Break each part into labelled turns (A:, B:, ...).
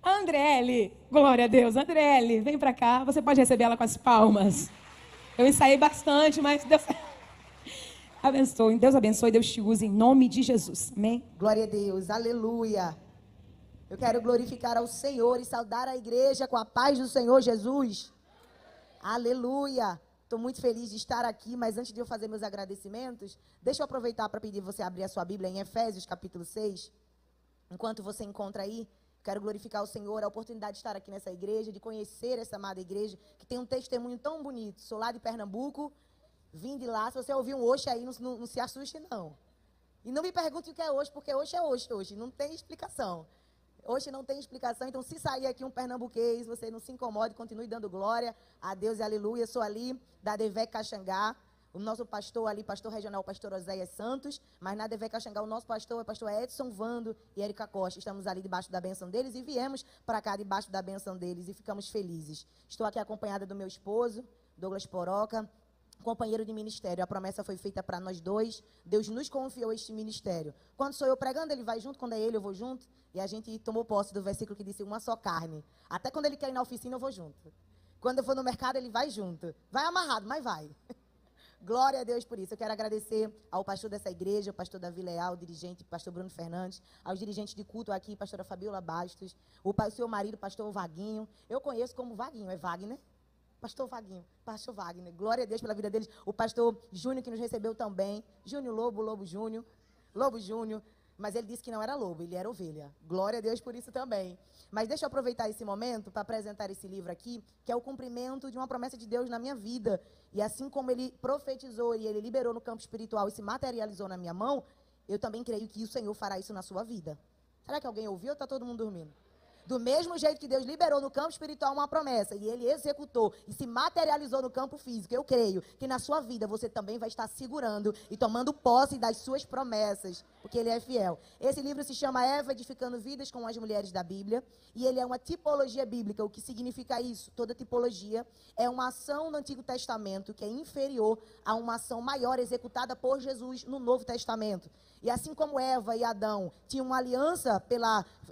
A: Andriele, glória a Deus. Andriele, vem pra cá. Você pode receber ela com as palmas. Eu ensaiei bastante, mas Deus abençoe. Deus abençoe, Deus te use em nome de Jesus. Amém?
B: Glória a Deus, aleluia. Eu quero glorificar ao Senhor e saudar a igreja com a paz do Senhor Jesus. Aleluia. Estou muito feliz de estar aqui, mas antes de eu fazer meus agradecimentos, deixa eu aproveitar para pedir você abrir a sua Bíblia em Efésios, capítulo 6. Enquanto você encontra aí, quero glorificar o Senhor, a oportunidade de estar aqui nessa igreja, de conhecer essa amada igreja, que tem um testemunho tão bonito. Sou lá de Pernambuco, vim de lá. Se você ouvir um oxe aí, não se assuste, não. E não me pergunte o que é oxe, porque oxe é oxe hoje, não tem explicação. Hoje não tem explicação, então se sair aqui um pernambuquês, você não se incomode, continue dando glória a Deus e aleluia. Eu sou ali da Devec Caxangá, o nosso pastor ali, pastor regional, pastor Oséias Santos, mas na Devec Caxangá o nosso pastor é o pastor Edson Vando e Érica Costa. Estamos ali debaixo da bênção deles e viemos para cá debaixo da bênção deles e ficamos felizes. Estou aqui acompanhada do meu esposo, Douglas Poroca, companheiro de ministério. A promessa foi feita para nós dois. Deus nos confiou este ministério. Quando sou eu pregando, ele vai junto. Quando é ele, eu vou junto. E a gente tomou posse do versículo que disse uma só carne. Até quando ele quer ir na oficina, eu vou junto. Quando eu for no mercado, ele vai junto. Vai amarrado, mas vai. Glória a Deus por isso. Eu quero agradecer ao pastor dessa igreja, o pastor Davi Leal, o dirigente, pastor Bruno Fernandes, aos dirigentes de culto aqui, pastora Fabiola Bastos, o seu marido, pastor Vaguinho. Eu conheço como Vaguinho, é Wagner? Pastor Vaguinho, pastor Wagner, glória a Deus pela vida deles. O pastor Júnior que nos recebeu também. Júnior Lobo Júnior. Mas ele disse que não era lobo, ele era ovelha. Glória a Deus por isso também. Mas deixa eu aproveitar esse momento para apresentar esse livro aqui, que é o cumprimento de uma promessa de Deus na minha vida. E assim como ele profetizou e ele liberou no campo espiritual e se materializou na minha mão, eu também creio que o Senhor fará isso na sua vida. Será que alguém ouviu ou está todo mundo dormindo? Do mesmo jeito que Deus liberou no campo espiritual uma promessa e ele executou e se materializou no campo físico, eu creio que na sua vida você também vai estar segurando e tomando posse das suas promessas, porque ele é fiel. Esse livro se chama Eva Edificando Vidas com as Mulheres da Bíblia e ele é uma tipologia bíblica. O que significa isso? Toda tipologia é uma ação no Antigo Testamento que é inferior a uma ação maior executada por Jesus no Novo Testamento. E assim como Eva e Adão tinham uma aliança,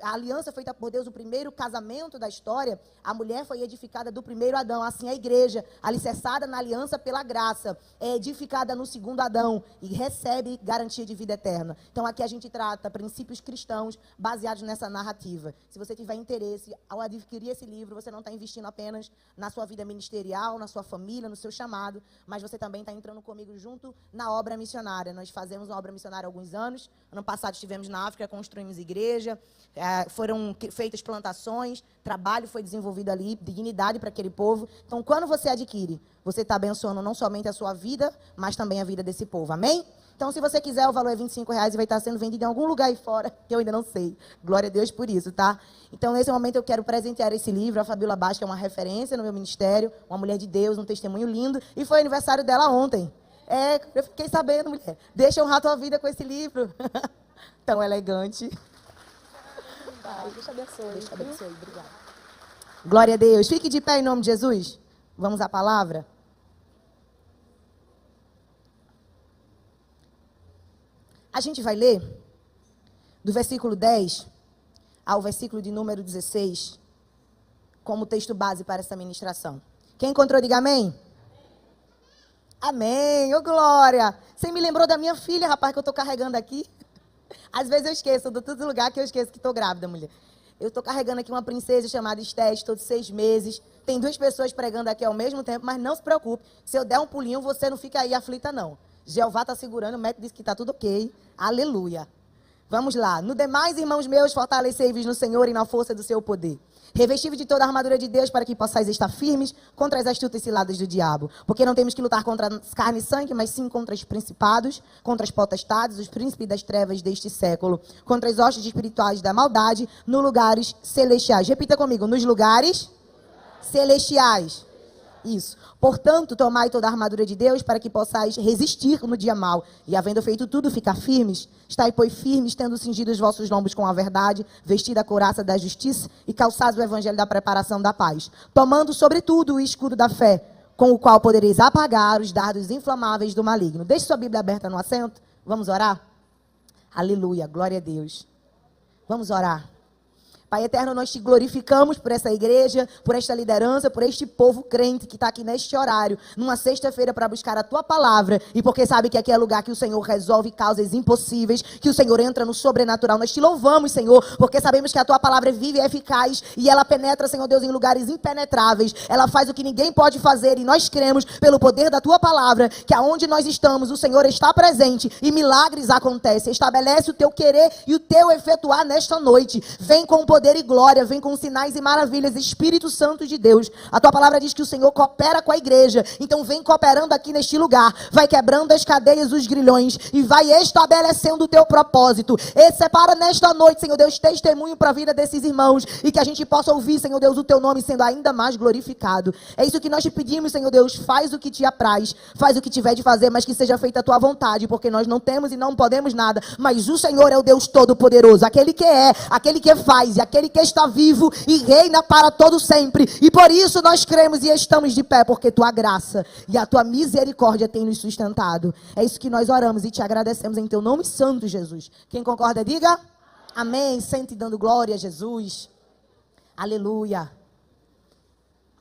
B: a aliança feita por Deus, o primeiro casamento da história, a mulher foi edificada do primeiro Adão. Assim a igreja, alicerçada na aliança pela graça, é edificada no segundo Adão e recebe garantia de vida eterna. Então aqui a gente trata princípios cristãos baseados nessa narrativa. Se você tiver interesse, ao adquirir esse livro, você não está investindo apenas na sua vida ministerial, na sua família, no seu chamado, mas você também está entrando comigo junto na obra missionária. Nós fazemos uma obra missionária há alguns anos. Ano passado estivemos na África, construímos igreja, foram feitas plantações, trabalho foi desenvolvido ali, dignidade para aquele povo. Então, quando você adquire, você está abençoando não somente a sua vida, mas também a vida desse povo. Amém? Então, se você quiser, o valor é R$25 e vai estar sendo vendido em algum lugar aí fora, que eu ainda não sei. Glória a Deus por isso, tá? Então, nesse momento, eu quero presentear esse livro. A Fabiola Bastos, que é uma referência no meu ministério, uma mulher de Deus, um testemunho lindo. E foi aniversário dela ontem. Eu fiquei sabendo, mulher. Deixa eu honrar a tua vida com esse livro. Tão elegante. Deus te abençoe. Deus te abençoe. Obrigada. Glória a Deus. Fique de pé em nome de Jesus. Vamos à palavra. A gente vai ler do versículo 10 ao versículo de número 16 como texto base para essa ministração. Quem encontrou, diga amém. Amém, ô glória. Você me lembrou da minha filha, rapaz, que eu estou carregando aqui. Às vezes eu esqueço, de todo lugar que eu esqueço que estou grávida, mulher. Eu estou carregando aqui uma princesa chamada Estés, todos 6 meses. Tem 2 pessoas pregando aqui ao mesmo tempo, mas não se preocupe. Se eu der um pulinho, você não fica aí aflita, não. Jeová está segurando, o médico disse que está tudo ok. Aleluia. Vamos lá. No demais, irmãos meus, fortalecei-vos no Senhor e na força do seu poder. Revesti-vos de toda a armadura de Deus para que possais estar firmes contra as astutas ciladas do diabo. Porque não temos que lutar contra carne e sangue, mas sim contra os principados, contra as potestades, os príncipes das trevas deste século, contra as hostes espirituais da maldade, nos lugares celestiais. Repita comigo, nos lugares celestiais. Isso. Portanto, tomai toda a armadura de Deus para que possais resistir no dia mau. E havendo feito tudo, ficar firmes. Estai, pois, firmes, tendo cingido os vossos lombos com a verdade, vestida a couraça da justiça e calçados o evangelho da preparação da paz. Tomando, sobretudo, o escudo da fé, com o qual podereis apagar os dardos inflamáveis do maligno. Deixe sua Bíblia aberta no assento. Vamos orar? Aleluia, glória a Deus. Vamos orar. Pai eterno, nós te glorificamos por essa igreja, por esta liderança, por este povo crente que está aqui neste horário, numa sexta-feira para buscar a tua palavra, e porque sabe que aqui é lugar que o Senhor resolve causas impossíveis, que o Senhor entra no sobrenatural. Nós te louvamos, Senhor, porque sabemos que a tua palavra é viva e eficaz, e ela penetra, Senhor Deus, em lugares impenetráveis. Ela faz o que ninguém pode fazer, e nós cremos, pelo poder da tua palavra, que aonde nós estamos, o Senhor está presente, e milagres acontecem. Estabelece o teu querer e o teu efetuar nesta noite. Vem com poder e glória, vem com sinais e maravilhas, Espírito Santo de Deus. A tua palavra diz que o Senhor coopera com a igreja, então vem cooperando aqui neste lugar, vai quebrando as cadeias, os grilhões, e vai estabelecendo o teu propósito. E separa nesta noite, Senhor Deus, testemunho para a vida desses irmãos, e que a gente possa ouvir, Senhor Deus, o teu nome sendo ainda mais glorificado. É isso que nós te pedimos, Senhor Deus, faz o que te apraz, faz o que tiver de fazer, mas que seja feita a tua vontade, porque nós não temos e não podemos nada, mas o Senhor é o Deus Todo-Poderoso, aquele que é, aquele que faz, e aquele que está vivo e reina para todo sempre. E por isso nós cremos e estamos de pé, porque tua graça e a tua misericórdia tem nos sustentado. É isso que nós oramos e te agradecemos em teu nome santo, Jesus. Quem concorda, diga amém. Sente dando glória a Jesus. Aleluia.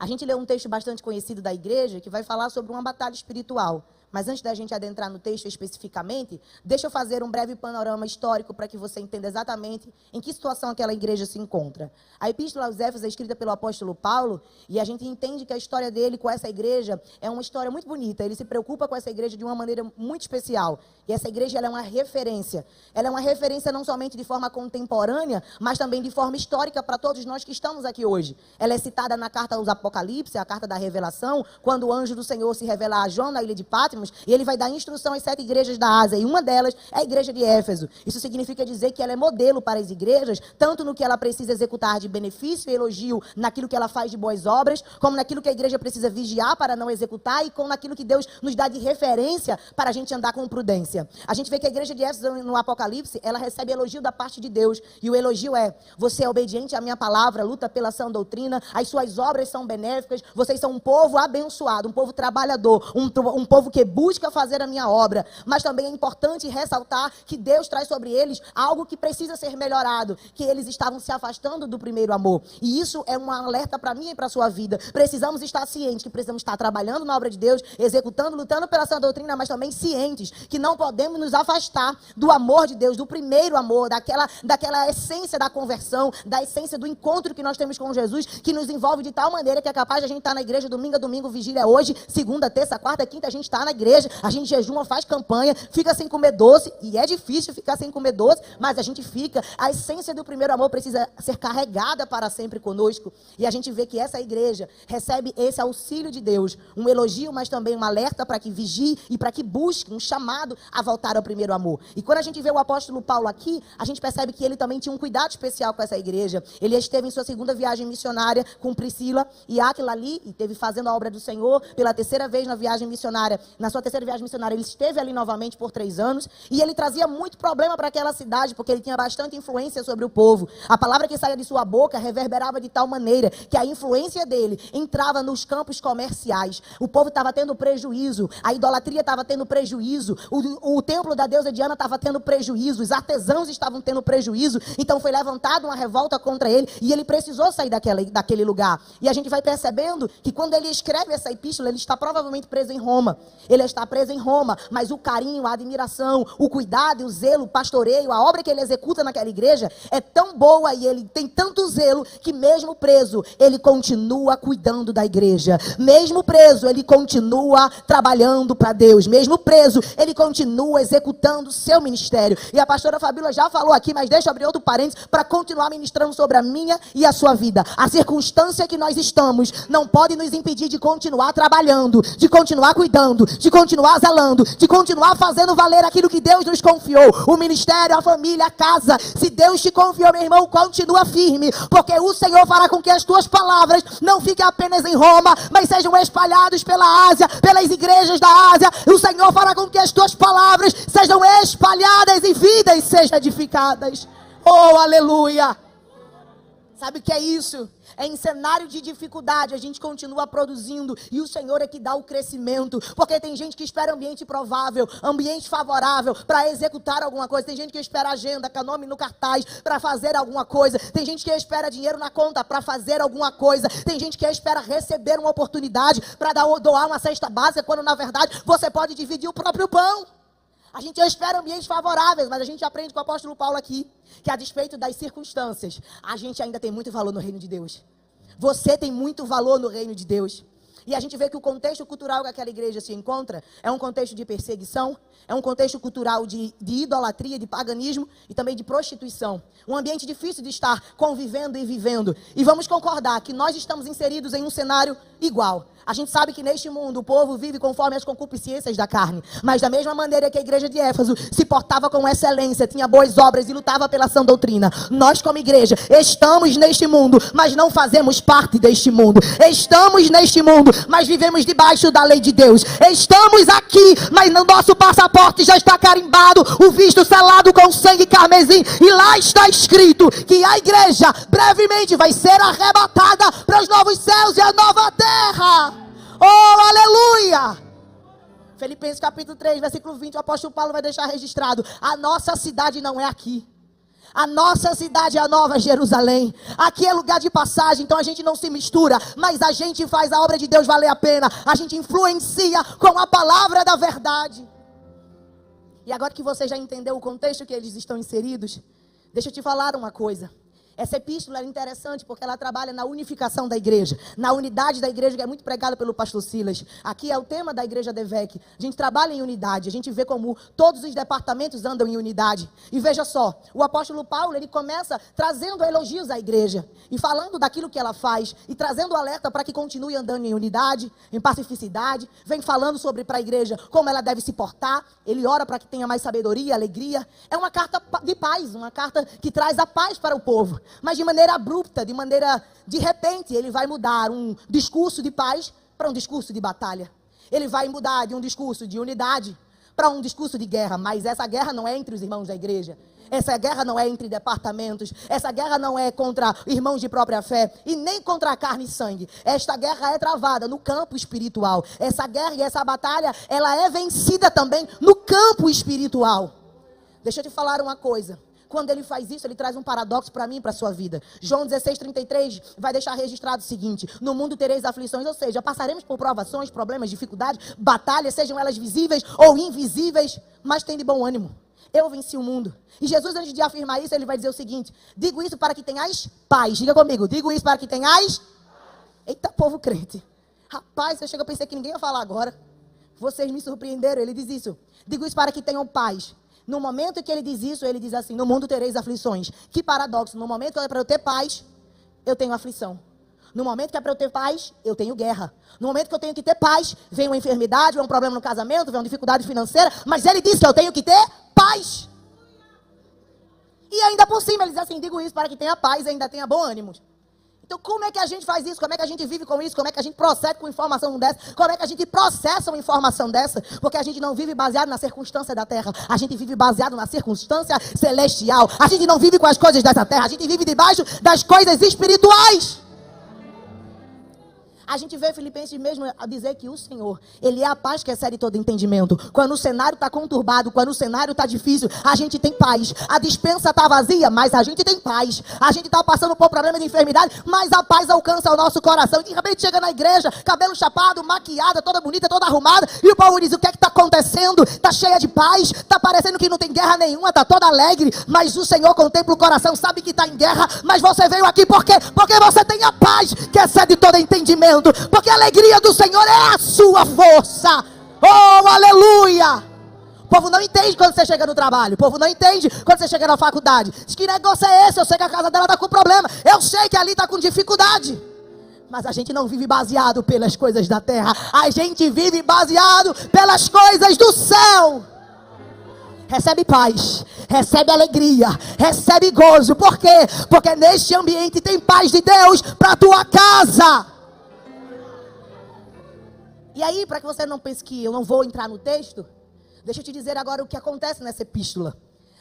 B: A gente leu um texto bastante conhecido da igreja que vai falar sobre uma batalha espiritual. Mas antes da gente adentrar no texto especificamente, deixa eu fazer um breve panorama histórico para que você entenda exatamente em que situação aquela igreja se encontra. A Epístola aos Éfesos é escrita pelo apóstolo Paulo, e a gente entende que a história dele com essa igreja é uma história muito bonita. Ele se preocupa com essa igreja de uma maneira muito especial. E essa igreja ela é uma referência. Ela é uma referência não somente de forma contemporânea, mas também de forma histórica para todos nós que estamos aqui hoje. Ela é citada na carta aos Apocalipse, a carta da revelação, quando o anjo do Senhor se revela a João na ilha de Patmos, e ele vai dar instrução às 7 igrejas da Ásia, e uma delas é a igreja de Éfeso. Isso significa dizer que ela é modelo para as igrejas, tanto no que ela precisa executar de benefício e elogio, naquilo que ela faz de boas obras, como naquilo que a igreja precisa vigiar para não executar, e como naquilo que Deus nos dá de referência para a gente andar com prudência. A gente vê que a igreja de Éfeso, no Apocalipse, ela recebe elogio da parte de Deus, e o elogio é: você é obediente à minha palavra, luta pela sã doutrina, as suas obras são benéficas, vocês são um povo abençoado, um povo trabalhador, um povo que busca fazer a minha obra. Mas também é importante ressaltar que Deus traz sobre eles algo que precisa ser melhorado, que eles estavam se afastando do primeiro amor. E isso é um alerta para mim e para a sua vida. Precisamos estar cientes que precisamos estar trabalhando na obra de Deus, executando, lutando pela sã doutrina, mas também cientes que não podemos nos afastar do amor de Deus, do primeiro amor, daquela essência da conversão, da essência do encontro que nós temos com Jesus, que nos envolve de tal maneira que é capaz de a gente estar na igreja domingo a domingo, vigília hoje, segunda, terça, quarta, quinta, a gente está na igreja, a gente jejuma, faz campanha, fica sem comer doce, e é difícil ficar sem comer doce, mas a gente fica. A essência do primeiro amor precisa ser carregada para sempre conosco, e a gente vê que essa igreja recebe esse auxílio de Deus, um elogio, mas também um alerta para que vigie e para que busque, um chamado a voltar ao primeiro amor. E quando a gente vê o apóstolo Paulo aqui, a gente percebe que ele também tinha um cuidado especial com essa igreja. Ele esteve em sua segunda viagem missionária com Priscila e Áquila ali, e esteve fazendo a obra do Senhor pela terceira vez na viagem missionária. Na sua terceira viagem missionária, ele esteve ali novamente por 3 anos, e ele trazia muito problema para aquela cidade, porque ele tinha bastante influência sobre o povo. A palavra que saía de sua boca reverberava de tal maneira que a influência dele entrava nos campos comerciais. O povo estava tendo prejuízo, a idolatria estava tendo prejuízo, o templo da deusa Diana estava tendo prejuízo, os artesãos estavam tendo prejuízo, então foi levantada uma revolta contra ele, e ele precisou sair daquele lugar. E a gente vai percebendo que quando ele escreve essa epístola, ele está provavelmente preso em Roma. Ele está preso em Roma, mas o carinho, a admiração, o cuidado, o zelo, o pastoreio, a obra que ele executa naquela igreja é tão boa, e ele tem tanto zelo, que mesmo preso, ele continua cuidando da igreja. Mesmo preso, ele continua trabalhando para Deus. Mesmo preso, ele continua executando o seu ministério. E a pastora Fabíola já falou aqui, mas deixa eu abrir outro parênteses para continuar ministrando sobre a minha e a sua vida. A circunstância que nós estamos não pode nos impedir de continuar trabalhando, de continuar cuidando, de continuar zelando, de continuar fazendo valer aquilo que Deus nos confiou. O ministério, a família, a casa. Se Deus te confiou, meu irmão, continua firme, porque o Senhor fará com que as tuas palavras não fiquem apenas em Roma, mas sejam espalhadas pela Ásia, pelas igrejas da Ásia. O Senhor fará com que as tuas palavras sejam espalhadas e vidas sejam edificadas. Oh, aleluia! Sabe o que é isso? É em cenário de dificuldade, a gente continua produzindo e o Senhor é que dá o crescimento. Porque tem gente que espera ambiente provável, ambiente favorável para executar alguma coisa. Tem gente que espera agenda, com nome no cartaz para fazer alguma coisa. Tem gente que espera dinheiro na conta para fazer alguma coisa. Tem gente que espera receber uma oportunidade para doar uma cesta básica, quando na verdade você pode dividir o próprio pão. A gente espera ambientes favoráveis, mas a gente aprende com o apóstolo Paulo aqui, que a despeito das circunstâncias, a gente ainda tem muito valor no reino de Deus. Você tem muito valor no reino de Deus. E a gente vê que o contexto cultural que aquela igreja se encontra é um contexto de perseguição, é um contexto cultural de idolatria, de paganismo e também de prostituição. Um ambiente difícil de estar convivendo e vivendo. E vamos concordar que nós estamos inseridos em um cenário igual. A gente sabe que neste mundo o povo vive conforme as concupiscências da carne. Mas da mesma maneira que a igreja de Éfeso se portava com excelência, tinha boas obras e lutava pela sã doutrina, nós como igreja estamos neste mundo, mas não fazemos parte deste mundo. Estamos neste mundo, mas vivemos debaixo da lei de Deus. Estamos aqui, mas no nosso passaporte já está carimbado o visto selado com sangue carmesim. E lá está escrito que a igreja brevemente vai ser arrebatada para os novos céus e a nova terra. Oh, aleluia! Filipenses capítulo 3, versículo 20, o apóstolo Paulo vai deixar registrado: a nossa cidade não é aqui. A nossa cidade é a Nova Jerusalém. Aqui é lugar de passagem, então a gente não se mistura, mas a gente faz a obra de Deus valer a pena. A gente influencia com a palavra da verdade. E agora que você já entendeu o contexto que eles estão inseridos, deixa eu te falar uma coisa. Essa epístola é interessante porque ela trabalha na unificação da igreja, na unidade da igreja, que é muito pregada pelo pastor Silas. Aqui é o tema da igreja Devec. A gente trabalha em unidade, a gente vê como todos os departamentos andam em unidade. E veja só, o apóstolo Paulo, ele começa trazendo elogios à igreja e falando daquilo que ela faz e trazendo alerta para que continue andando em unidade, em pacificidade. Vem falando sobre para a igreja como ela deve se portar. Ele ora para que tenha mais sabedoria, alegria. É uma carta de paz, uma carta que traz a paz para o povo. Mas de maneira abrupta, de repente, ele vai mudar um discurso de paz para um discurso de batalha. Ele vai mudar de um discurso de unidade para um discurso de guerra. Mas essa guerra não é entre os irmãos da igreja. Essa guerra não é entre departamentos. Essa guerra não é contra irmãos de própria fé e nem contra a carne e sangue. Esta guerra é travada no campo espiritual. Essa guerra e essa batalha, ela é vencida também no campo espiritual. Deixa eu te falar uma coisa. Quando ele faz isso, ele traz um paradoxo para mim e para a sua vida. João 16:33 vai deixar registrado o seguinte: no mundo tereis aflições, ou seja, passaremos por provações, problemas, dificuldades, batalhas, sejam elas visíveis ou invisíveis, mas tem de bom ânimo. Eu venci o mundo. E Jesus, antes de afirmar isso, ele vai dizer o seguinte: digo isso para que tenhais paz. Diga comigo, digo isso para que tenhais. Eita, povo crente. Rapaz, eu pensei que ninguém ia falar agora. Vocês me surpreenderam, ele diz isso. Digo isso para que tenham paz. No momento que ele diz isso, ele diz assim: no mundo tereis aflições. Que paradoxo, no momento que é para eu ter paz, eu tenho aflição. No momento que é para eu ter paz, eu tenho guerra. No momento que eu tenho que ter paz, vem uma enfermidade, vem um problema no casamento, vem uma dificuldade financeira, mas ele diz que eu tenho que ter paz. E ainda por cima, ele diz assim: digo isso para que tenha paz e ainda tenha bom ânimo. Então, como é que a gente faz isso? Como é que a gente vive com isso? Como é que a gente procede com informação dessa? Como é que a gente processa uma informação dessa? Porque a gente não vive baseado na circunstância da terra. A gente vive baseado na circunstância celestial. A gente não vive com as coisas dessa terra. A gente vive debaixo das coisas espirituais. A gente vê Filipenses mesmo a dizer que o Senhor, Ele é a paz que excede todo entendimento. Quando o cenário está conturbado, quando o cenário está difícil, a gente tem paz. A despensa está vazia, mas a gente tem paz. A gente está passando por problema de enfermidade, mas a paz alcança o nosso coração. E de repente chega na igreja, cabelo chapado, maquiada, toda bonita, toda arrumada, e o povo diz: o que é que está acontecendo? Está cheia de paz, está parecendo que não tem guerra nenhuma, está toda alegre, mas o Senhor contempla o coração, sabe que está em guerra, mas você veio aqui por quê? Porque você tem a paz que excede todo entendimento. Porque a alegria do Senhor é a sua força. Oh, aleluia! O povo não entende quando você chega no trabalho. O povo não entende quando você chega na faculdade. Diz: que negócio é esse? Eu sei que a casa dela está com problema. Eu sei que ali está com dificuldade. Mas a gente não vive baseado pelas coisas da terra. A gente vive baseado pelas coisas do céu. Recebe paz, recebe alegria, recebe gozo. Por quê? Porque neste ambiente tem paz de Deus para a tua casa. E aí, para que você não pense que eu não vou entrar no texto, deixa eu te dizer agora o que acontece nessa epístola.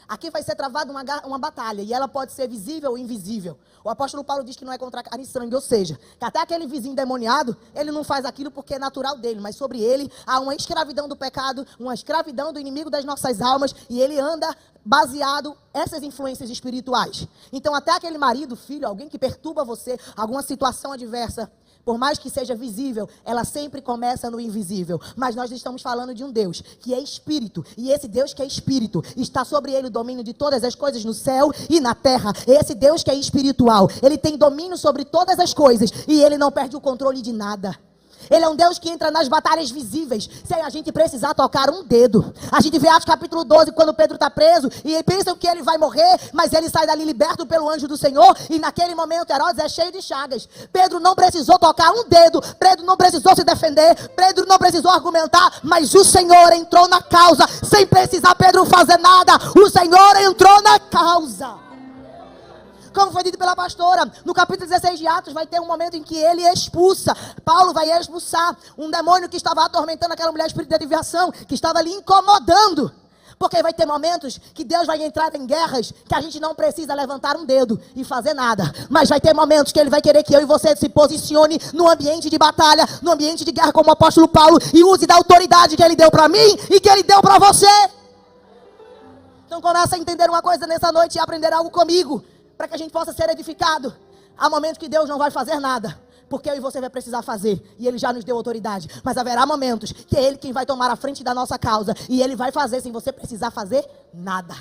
B: Aqui vai ser travada uma batalha, e ela pode ser visível ou invisível. O apóstolo Paulo diz que não é contra carne e sangue, ou seja, que até aquele vizinho endemoniado, ele não faz aquilo porque é natural dele, mas sobre ele há uma escravidão do pecado, uma escravidão do inimigo das nossas almas, e ele anda baseado nessas influências espirituais. Então até aquele marido, filho, alguém que perturba você, alguma situação adversa, por mais que seja visível, ela sempre começa no invisível. Mas nós estamos falando de um Deus que é espírito. E esse Deus que é espírito, está sobre ele o domínio de todas as coisas no céu e na terra. Esse Deus que é espiritual, ele tem domínio sobre todas as coisas. E ele não perde o controle de nada. Ele é um Deus que entra nas batalhas visíveis, sem a gente precisar tocar um dedo. A gente vê Atos capítulo 12, quando Pedro está preso, e pensam que ele vai morrer, mas ele sai dali liberto pelo anjo do Senhor, e naquele momento Herodes é cheio de chagas. Pedro não precisou tocar um dedo, Pedro não precisou se defender, Pedro não precisou argumentar, mas o Senhor entrou na causa, sem precisar Pedro fazer nada. O Senhor entrou na causa. Como foi dito pela pastora, no capítulo 16 de Atos vai ter um momento em que ele expulsa, Paulo vai expulsar um demônio que estava atormentando aquela mulher, espírito de adivinhação, que estava ali incomodando. Porque vai ter momentos que Deus vai entrar em guerras que a gente não precisa levantar um dedo e fazer nada. Mas vai ter momentos que Ele vai querer que eu e você se posicione no ambiente de batalha, no ambiente de guerra como o apóstolo Paulo, e use da autoridade que Ele deu para mim e que Ele deu para você. Então começa a entender uma coisa nessa noite e aprender algo comigo, para que a gente possa ser edificado. Há momentos que Deus não vai fazer nada, porque eu e você vai precisar fazer, e Ele já nos deu autoridade. Mas haverá momentos que é Ele quem vai tomar a frente da nossa causa, e Ele vai fazer sem você precisar fazer nada.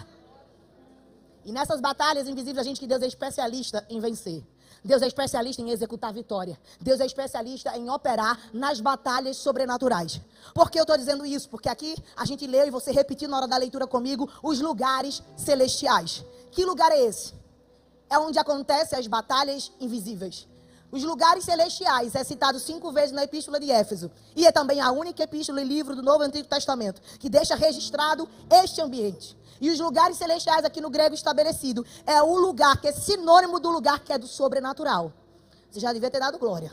B: E nessas batalhas invisíveis, a gente que Deus é especialista em vencer. Deus é especialista em executar vitória. Deus é especialista em operar nas batalhas sobrenaturais. Por que eu estou dizendo isso? Porque aqui a gente leu, e você repetiu na hora da leitura comigo, os lugares celestiais. Que lugar é esse? É onde acontecem as batalhas invisíveis. Os lugares celestiais é citado 5 vezes na Epístola de Éfeso. E é também a única epístola e livro do Novo e Antigo Testamento que deixa registrado este ambiente. E os lugares celestiais aqui no grego estabelecido é o lugar que é sinônimo do lugar que é do sobrenatural. Você já devia ter dado glória.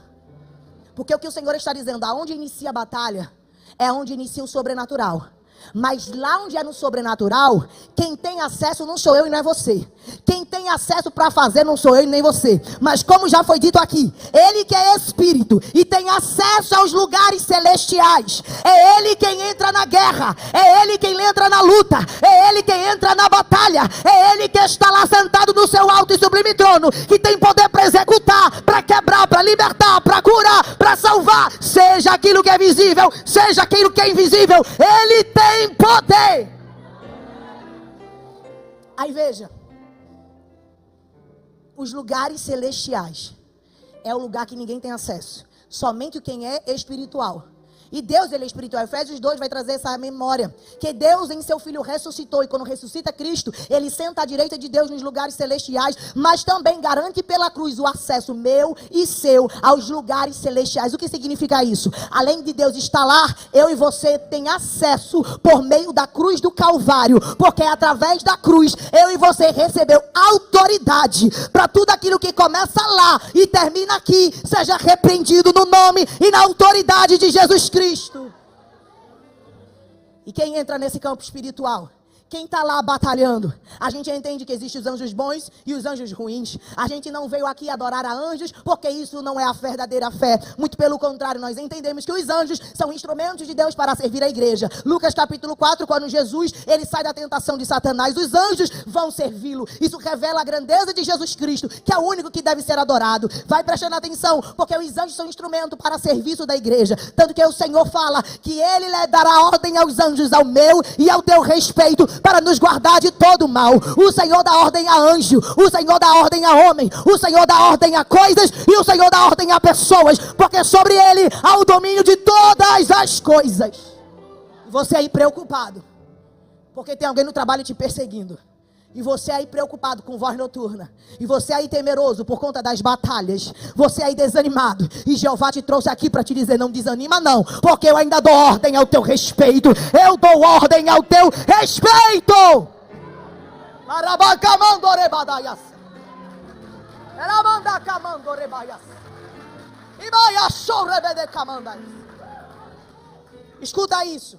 B: Porque o que o Senhor está dizendo, aonde inicia a batalha, é onde inicia o sobrenatural. Mas lá onde é no sobrenatural, quem tem acesso não sou eu e não é você. Quem tem acesso para fazer não sou eu e nem você. Mas como já foi dito aqui, Ele que é Espírito e tem acesso aos lugares celestiais. É Ele quem entra na guerra, é Ele quem entra na luta, é Ele quem entra na batalha, é Ele que está lá sentado no seu alto e sublime trono, que tem poder para executar, para quebrar, para libertar, para curar, para salvar. Seja aquilo que é visível, seja aquilo que é invisível, Ele tem poder. Aí veja, os lugares celestiais é o lugar que ninguém tem acesso, somente quem é espiritual. E Deus, Ele é espiritual. Efésios 2 vai trazer essa memória, que Deus em seu Filho ressuscitou, e quando ressuscita Cristo, Ele senta à direita de Deus nos lugares celestiais, mas também garante pela cruz o acesso meu e seu aos lugares celestiais. O que significa isso? Além de Deus estar lá, eu e você tem acesso por meio da cruz do Calvário, porque através da cruz, eu e você recebeu autoridade para tudo aquilo que começa lá e termina aqui, seja repreendido no nome e na autoridade de Jesus Cristo. E quem entra nesse campo espiritual? Quem está lá batalhando? A gente entende que existem os anjos bons e os anjos ruins. A gente não veio aqui adorar a anjos, porque isso não é a verdadeira fé. Muito pelo contrário, nós entendemos que os anjos são instrumentos de Deus para servir a igreja. Lucas capítulo 4, quando Jesus ele sai da tentação de Satanás, os anjos vão servi-lo. Isso revela a grandeza de Jesus Cristo, que é o único que deve ser adorado. Vai prestando atenção, porque os anjos são instrumento para serviço da igreja. Tanto que o Senhor fala que Ele lhe dará ordem aos anjos ao meu e ao teu respeito, para nos guardar de todo mal. O Senhor dá ordem a anjo, o Senhor dá ordem a homem, o Senhor dá ordem a coisas e o Senhor dá ordem a pessoas, porque sobre Ele há o domínio de todas as coisas. Você aí preocupado, porque tem alguém no trabalho te perseguindo. E você aí preocupado com voz noturna. E você aí temeroso por conta das batalhas. Você aí desanimado. E Jeová te trouxe aqui para te dizer, não desanima não. Porque eu ainda dou ordem ao teu respeito. Eu dou ordem ao teu respeito. Escuta isso.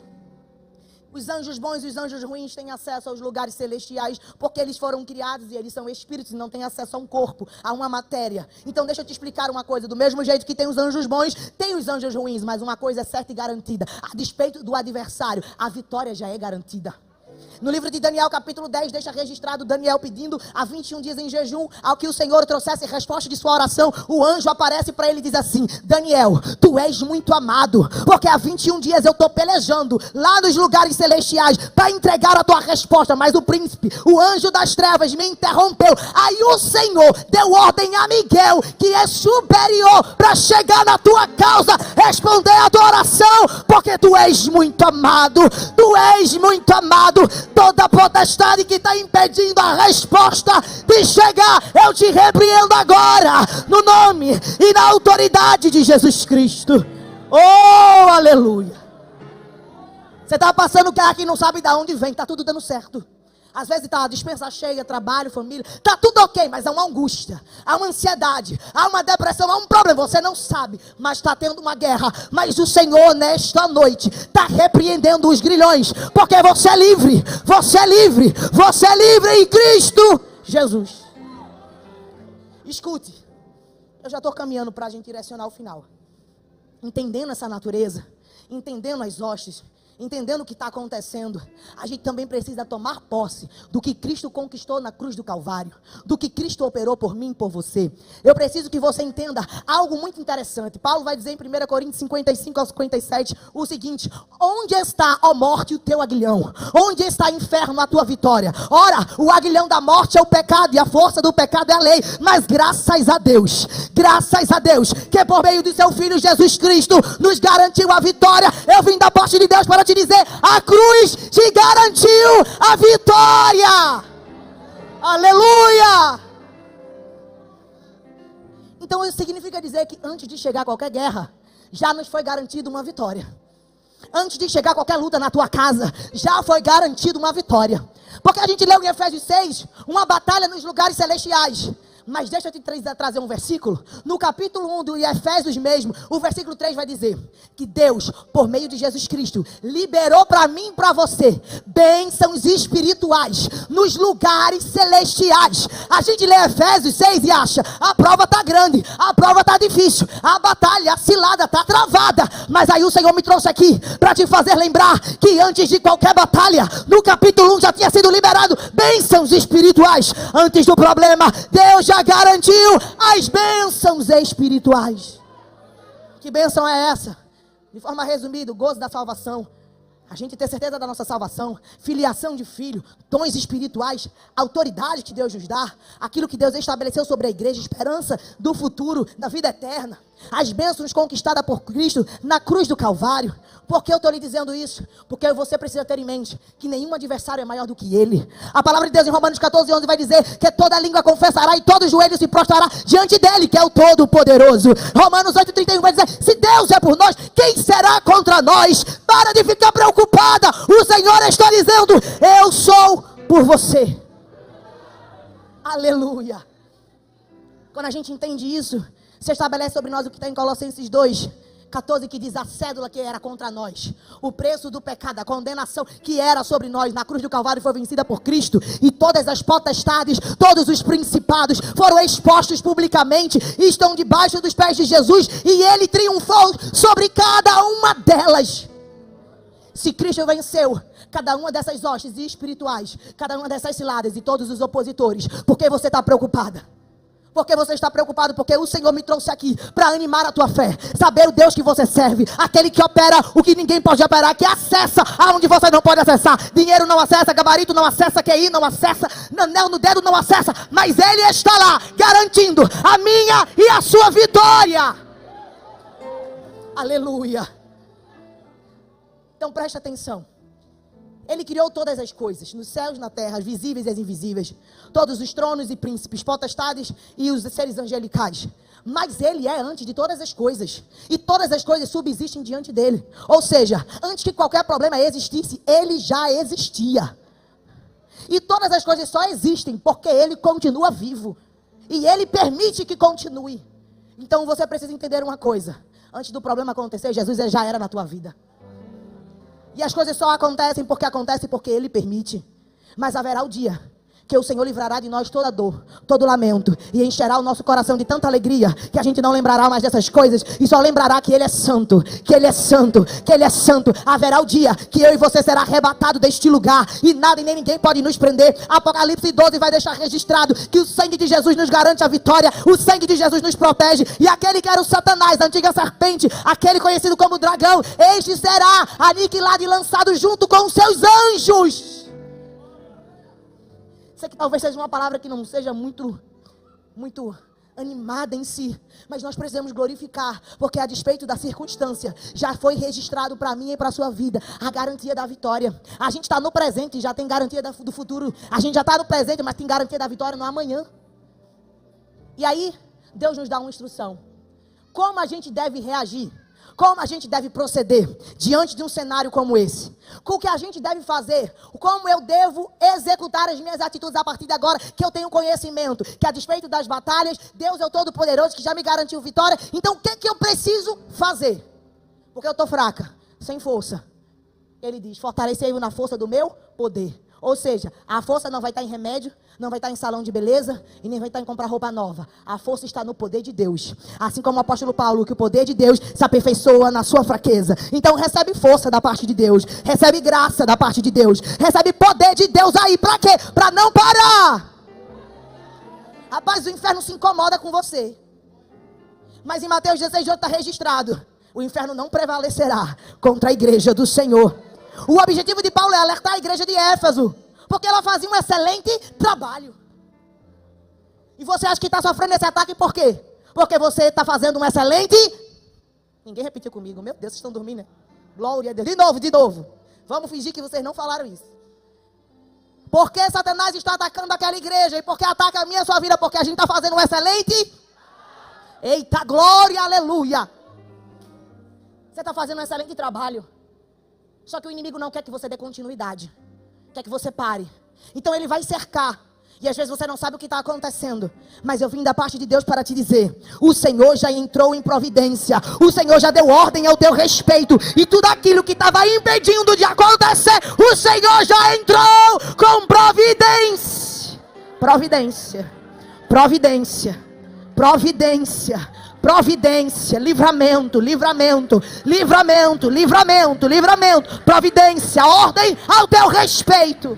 B: Os anjos bons e os anjos ruins têm acesso aos lugares celestiais porque eles foram criados e eles são espíritos e não têm acesso a um corpo, a uma matéria. Então deixa eu te explicar uma coisa. Do mesmo jeito que tem os anjos bons, tem os anjos ruins. Mas uma coisa é certa e garantida. A despeito do adversário, a vitória já é garantida. No livro de Daniel, capítulo 10, deixa registrado Daniel pedindo há 21 dias em jejum ao que o Senhor trouxesse resposta de sua oração. O anjo aparece para ele e diz assim: Daniel, tu és muito amado, porque há 21 dias eu estou pelejando lá nos lugares celestiais para entregar a tua resposta, mas o príncipe, o anjo das trevas, me interrompeu. Aí o Senhor deu ordem a Miguel, que é superior, para chegar na tua causa, responder a tua oração, porque tu és muito amado, tu és muito amado. Toda potestade que está impedindo a resposta de chegar, eu te repreendo agora, no nome e na autoridade de Jesus Cristo. Oh, aleluia. Você está passando o carro que não sabe de onde vem, está tudo dando certo. Às vezes está a dispensa cheia, trabalho, família, está tudo ok, mas há uma angústia, há uma ansiedade, há uma depressão, há um problema, você não sabe, mas está tendo uma guerra. Mas o Senhor nesta noite está repreendendo os grilhões, porque você é livre, você é livre, você é livre em Cristo Jesus. Escute, eu já estou caminhando para a gente direcionar o final, entendendo essa natureza, entendendo as hostes, entendendo o que está acontecendo. A gente também precisa tomar posse do que Cristo conquistou na cruz do Calvário, do que Cristo operou por mim e por você. Eu preciso que você entenda algo muito interessante. Paulo vai dizer em 1 Coríntios 55 ao 57 o seguinte: onde está, ó morte, o teu aguilhão? Onde está, inferno, a tua vitória? Ora, o aguilhão da morte é o pecado e a força do pecado é a lei. Mas graças a Deus, que por meio do seu Filho Jesus Cristo nos garantiu a vitória. Eu vim da parte de Deus para te dizer: a cruz te garantiu a vitória. Aleluia. Então isso significa dizer que antes de chegar qualquer guerra, já nos foi garantida uma vitória. Antes de chegar qualquer luta na tua casa, já foi garantida uma vitória. Porque a gente leu em Efésios 6, uma batalha nos lugares celestiais. Mas deixa eu te trazer um versículo. No capítulo 1 do Efésios mesmo, o versículo 3 vai dizer que Deus, por meio de Jesus Cristo, liberou para mim e para você bênçãos espirituais nos lugares celestiais. A gente lê Efésios 6 e acha: a prova está grande, a prova está difícil, a batalha, a cilada está travada. Mas aí o Senhor me trouxe aqui para te fazer lembrar que antes de qualquer batalha, no capítulo 1 já tinha sido liberado bênçãos espirituais. Antes do problema, Deus já garantiu as bênçãos espirituais. Que bênção é essa? De forma resumida, o gozo da salvação, a gente ter certeza da nossa salvação, filiação de filho, dons espirituais, autoridade que Deus nos dá, aquilo que Deus estabeleceu sobre a igreja, esperança do futuro, da vida eterna, as bênçãos conquistadas por Cristo na cruz do Calvário. Por que eu estou lhe dizendo isso? Porque você precisa ter em mente que nenhum adversário é maior do que ele. A palavra de Deus em Romanos 14:11 vai dizer que toda língua confessará e todo joelho se prostrará diante dele, que é o Todo-Poderoso. Romanos 8:31 vai dizer: se Deus é por nós, quem será contra nós? Para de ficar preocupada, o Senhor está dizendo: eu sou por você. Aleluia. Quando a gente entende isso, se estabelece sobre nós o que está em Colossenses 2:14, que diz: a cédula que era contra nós, o preço do pecado, a condenação que era sobre nós na cruz do Calvário foi vencida por Cristo, e todas as potestades, todos os principados foram expostos publicamente e estão debaixo dos pés de Jesus, e ele triunfou sobre cada uma delas. Se Cristo venceu cada uma dessas hostes espirituais, cada uma dessas ciladas e todos os opositores, por que você está preocupada? Porque você está preocupado? Porque o Senhor me trouxe aqui para animar a tua fé, saber o Deus que você serve, aquele que opera o que ninguém pode operar, que acessa aonde você não pode acessar. Dinheiro não acessa, gabarito não acessa, QI não acessa, anel no dedo não acessa, mas Ele está lá garantindo a minha e a sua vitória. Aleluia. Então preste atenção. Ele criou todas as coisas, nos céus e na terra, as visíveis e as invisíveis, todos os tronos e príncipes, potestades e os seres angelicais. Mas Ele é antes de todas as coisas, e todas as coisas subsistem diante dEle. Ou seja, antes que qualquer problema existisse, Ele já existia. E todas as coisas só existem porque Ele continua vivo, e Ele permite que continue. Então você precisa entender uma coisa: antes do problema acontecer, Jesus já era na tua vida. E as coisas só acontecem porque Ele permite. Mas haverá o dia que o Senhor livrará de nós toda dor, todo lamento, e encherá o nosso coração de tanta alegria, que a gente não lembrará mais dessas coisas, e só lembrará que Ele é santo, que Ele é santo, que Ele é santo. Haverá o dia que eu e você será arrebatado deste lugar, e nada e nem ninguém pode nos prender. Apocalipse 12 vai deixar registrado que o sangue de Jesus nos garante a vitória, o sangue de Jesus nos protege, e aquele que era o Satanás, a antiga serpente, aquele conhecido como dragão, este será aniquilado e lançado junto com os seus anjos. Sei que talvez seja uma palavra que não seja muito animada em si, mas nós precisamos glorificar, porque a despeito da circunstância, já foi registrado para mim e para a sua vida a garantia da vitória. A gente está no presente e já tem garantia do futuro. A gente já está no presente, mas tem garantia da vitória no amanhã. E aí, Deus nos dá uma instrução. Como a gente deve reagir? Como a gente deve proceder diante de um cenário como esse? O que a gente deve fazer? Como eu devo executar as minhas atitudes a partir de agora que eu tenho conhecimento? Que a despeito das batalhas, Deus é o Todo-Poderoso que já me garantiu vitória. Então o que eu preciso fazer? Porque eu estou fraca, sem força. Ele diz, fortalecei-o na força do meu poder. Ou seja, a força não vai estar em remédio, não vai estar em salão de beleza e nem vai estar em comprar roupa nova. A força está no poder de Deus. Assim como o apóstolo Paulo, que o poder de Deus se aperfeiçoa na sua fraqueza. Então recebe força da parte de Deus, recebe graça da parte de Deus, recebe poder de Deus aí. Para quê? Para não parar. Rapaz, o inferno se incomoda com você. Mas em Mateus 16 está registrado, o inferno não prevalecerá contra a igreja do Senhor. O objetivo de Paulo é alertar a igreja de Éfeso, porque ela fazia um excelente trabalho. E você acha que está sofrendo esse ataque por quê? Porque você está fazendo um excelente... Ninguém repetiu comigo. Meu Deus, vocês estão dormindo, né? Glória a Deus. De novo. Vamos fingir que vocês não falaram isso. Porque Satanás está atacando aquela igreja? E porque ataca a minha e a sua vida? Porque a gente está fazendo um excelente... Eita, glória, aleluia. Você está fazendo um excelente trabalho. Só que o inimigo não quer que você dê continuidade. Quer que você pare. Então ele vai cercar. E às vezes você não sabe o que está acontecendo. Mas eu vim da parte de Deus para te dizer: o Senhor já entrou em providência. O Senhor já deu ordem ao teu respeito. E tudo aquilo que estava impedindo de acontecer, o Senhor já entrou com providência. Providência. Providência. Providência. Providência, livramento, livramento, livramento, livramento, livramento, providência, ordem ao teu respeito.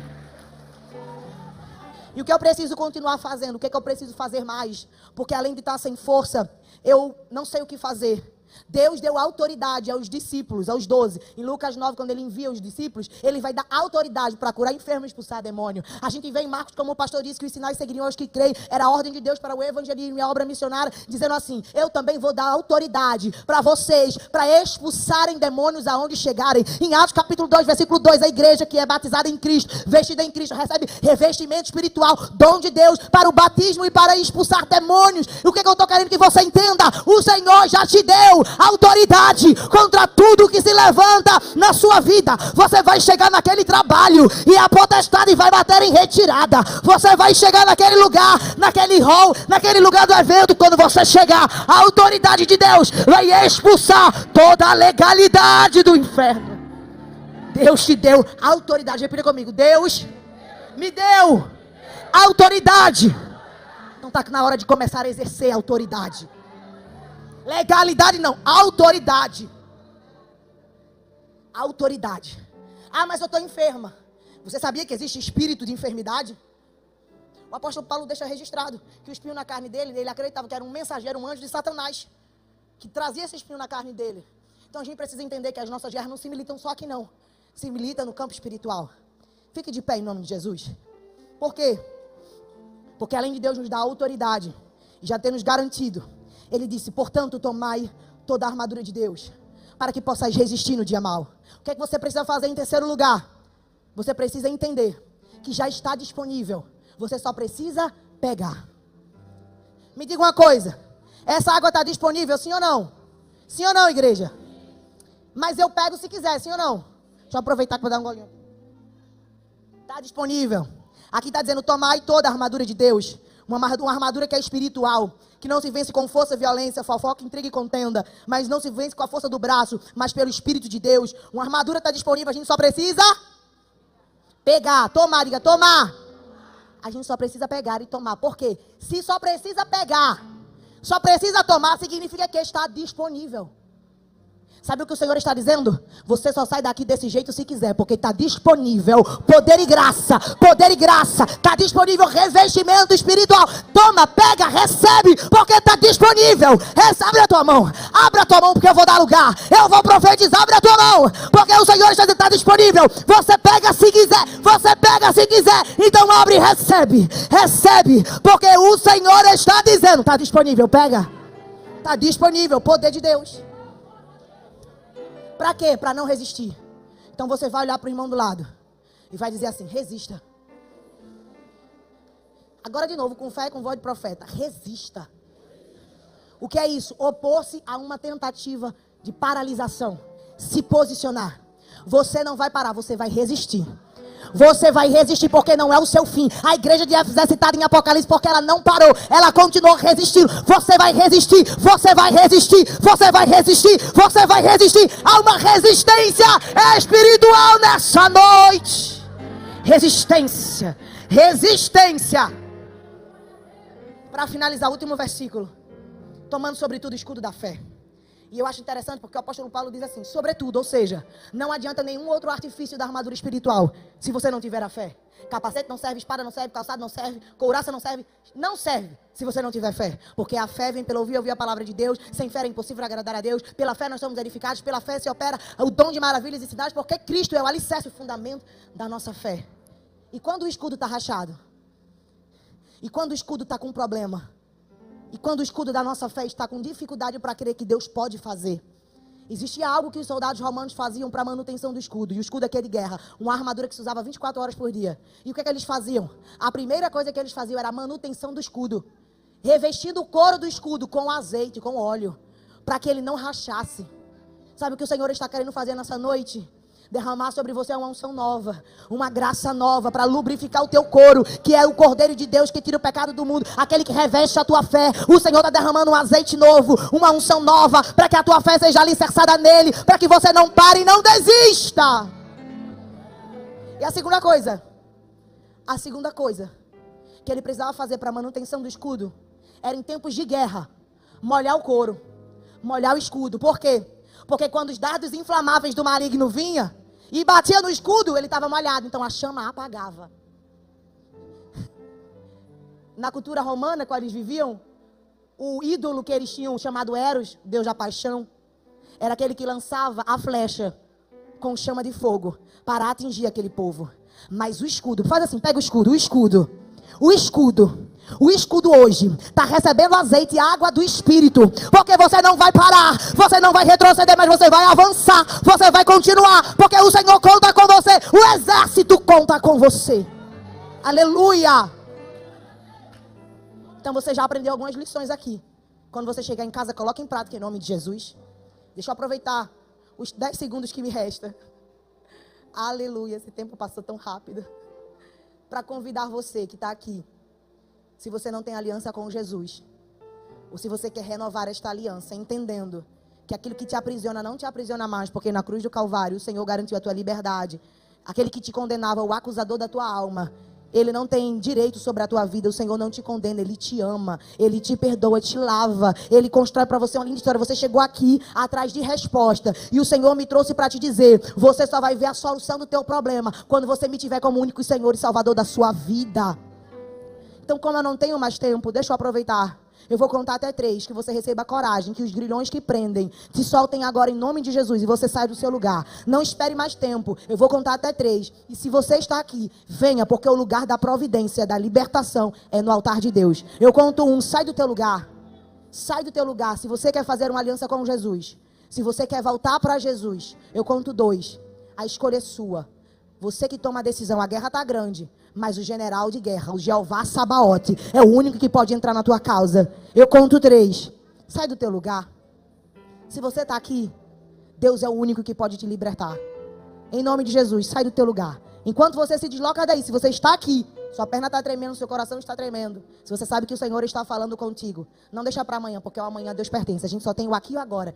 B: E o que eu preciso continuar fazendo? O que eu preciso fazer mais? Porque além de estar sem força, eu não sei o que fazer. Deus deu autoridade aos discípulos, aos 12. Em Lucas 9, quando ele envia os discípulos, ele vai dar autoridade para curar enfermos e expulsar demônio. A gente vê em Marcos, como o pastor disse, que os sinais seguiriam aos que creem. Era a ordem de Deus para o evangelismo e a obra missionária, dizendo assim: eu também vou dar autoridade para vocês, para expulsarem demônios aonde chegarem. Em Atos capítulo 2, versículo 2, a igreja que é batizada em Cristo, vestida em Cristo, recebe revestimento espiritual, dom de Deus para o batismo e para expulsar demônios. O que eu estou querendo que você entenda? O Senhor já te deu autoridade contra tudo que se levanta na sua vida. Você vai chegar naquele trabalho e a potestade vai bater em retirada. Você vai chegar naquele lugar, naquele hall, naquele lugar do evento. Quando você chegar, a autoridade de Deus vai expulsar toda a legalidade do inferno. Deus te deu autoridade. Repita comigo: Deus me deu autoridade. Então está na hora de começar a exercer a autoridade. Legalidade não, autoridade. Autoridade. Ah, mas eu estou enferma. Você sabia que existe espírito de enfermidade? O apóstolo Paulo deixa registrado que o espinho na carne dele, ele acreditava que era um mensageiro, um anjo de Satanás, que trazia esse espinho na carne dele. Então a gente precisa entender que as nossas guerras não se militam só aqui não. Se milita no campo espiritual. Fique de pé em nome de Jesus. Por quê? Porque além de Deus nos dar autoridade e já ter nos garantido, ele disse: portanto, tomai toda a armadura de Deus, para que possais resistir no dia mau. O que é que você precisa fazer em terceiro lugar? Você precisa entender que já está disponível. Você só precisa pegar. Me diga uma coisa: essa água está disponível, sim ou não? Sim ou não, igreja? Mas eu pego se quiser, sim ou não? Deixa eu aproveitar para dar um golinho. Está disponível. Aqui está dizendo: tomai toda a armadura de Deus. Uma armadura que é espiritual, que não se vence com força, violência, fofoca, intriga e contenda, mas não se vence com a força do braço, mas pelo Espírito de Deus. Uma armadura está disponível, a gente só precisa pegar, tomar, diga, tomar. A gente só precisa pegar e tomar. Por quê? Se só precisa pegar, só precisa tomar, significa que está disponível. Sabe o que o Senhor está dizendo? Você só sai daqui desse jeito se quiser, porque está disponível poder e graça, está disponível revestimento espiritual. Toma, pega, recebe, porque está disponível. Abre a tua mão, porque eu vou dar lugar, eu vou profetizar, abre a tua mão, porque o Senhor está disponível. Você pega se quiser, então abre e recebe, porque o Senhor está dizendo, está disponível, pega, está disponível, poder de Deus. Para quê? Para não resistir. Então você vai olhar para o irmão do lado e vai dizer assim: resista. Agora de novo, com fé e com voz de profeta: resista. O que é isso? Opor-se a uma tentativa de paralisação. Se posicionar. Você não vai parar, você vai resistir. Você vai resistir porque não é o seu fim. A igreja de Éfeso é citada em Apocalipse porque ela não parou, ela continuou resistindo. Você vai resistir, você vai resistir, você vai resistir, você vai resistir. Há uma resistência espiritual nessa noite. Resistência. Para finalizar, o último versículo. Tomando sobretudo o escudo da fé. E eu acho interessante porque o apóstolo Paulo diz assim: sobretudo, ou seja, não adianta nenhum outro artifício da armadura espiritual se você não tiver a fé. Capacete não serve, espada não serve, calçado não serve, couraça não serve se você não tiver fé. Porque a fé vem pelo ouvir a palavra de Deus. Sem fé é impossível agradar a Deus. Pela fé nós somos edificados, pela fé se opera o dom de maravilhas e cidades, porque Cristo é o alicerce, o fundamento da nossa fé. E quando o escudo está rachado? E quando o escudo está com problema? E quando o escudo da nossa fé está com dificuldade para crer que Deus pode fazer? Existia algo que os soldados romanos faziam para a manutenção do escudo. E o escudo aqui é de guerra. Uma armadura que se usava 24 horas por dia. E o que é que eles faziam? A primeira coisa que eles faziam era a manutenção do escudo. Revestindo o couro do escudo com azeite, com óleo. Para que ele não rachasse. Sabe o que o Senhor está querendo fazer nessa noite? Derramar sobre você uma unção nova, uma graça nova para lubrificar o teu couro, que é o Cordeiro de Deus que tira o pecado do mundo, aquele que reveste a tua fé. O Senhor está derramando um azeite novo, uma unção nova, para que a tua fé seja alicerçada nele, para que você não pare e não desista. E a segunda coisa que ele precisava fazer para a manutenção do escudo, era em tempos de guerra, molhar o couro, molhar o escudo. Por quê? Porque quando os dardos inflamáveis do maligno vinham e batia no escudo, ele estava molhado, então a chama apagava. Na cultura romana, quando eles viviam, o ídolo que eles tinham, chamado Eros, Deus da paixão, era aquele que lançava a flecha com chama de fogo para atingir aquele povo. Mas o escudo, faz assim, pega o escudo hoje está recebendo azeite e água do Espírito, porque você não vai parar, você não vai retroceder, mas você vai avançar, você vai continuar, porque o Senhor conta com você, o exército conta com você. Aleluia. Então você já aprendeu algumas lições aqui. Quando você chegar em casa, coloque em prática em nome de Jesus. Deixa eu aproveitar os 10 segundos que me restam. Aleluia, esse tempo passou tão rápido. Para convidar você que está aqui, se você não tem aliança com Jesus, ou se você quer renovar esta aliança, entendendo que aquilo que te aprisiona não te aprisiona mais, porque na cruz do Calvário o Senhor garantiu a tua liberdade. Aquele que te condenava, o acusador da tua alma, ele não tem direito sobre a tua vida. O Senhor não te condena, Ele te ama, Ele te perdoa, te lava, Ele constrói para você uma linda história. Você chegou aqui atrás de resposta, e o Senhor me trouxe para te dizer: você só vai ver a solução do teu problema quando você me tiver como único Senhor e Salvador da sua vida. Então, como eu não tenho mais tempo, deixa eu aproveitar. Eu vou contar até 3, que você receba coragem, que os grilhões que prendem te soltem agora em nome de Jesus e você sai do seu lugar. Não espere mais tempo, eu vou contar até 3. E se você está aqui, venha, porque o lugar da providência, da libertação é no altar de Deus. Eu conto 1, sai do teu lugar. Sai do teu lugar, se você quer fazer uma aliança com Jesus. Se você quer voltar para Jesus, eu conto 2. A escolha é sua. Você que toma a decisão, a guerra está grande, mas o general de guerra, o Jeová Sabaote, é o único que pode entrar na tua causa. Eu conto 3. Sai do teu lugar. Se você está aqui, Deus é o único que pode te libertar. Em nome de Jesus, sai do teu lugar. Enquanto você se desloca daí, se você está aqui, Sua perna está tremendo, seu coração está tremendo. Se você sabe que o Senhor está falando contigo, não deixa para amanhã, porque o amanhã Deus pertence. A gente só tem o aqui e o agora.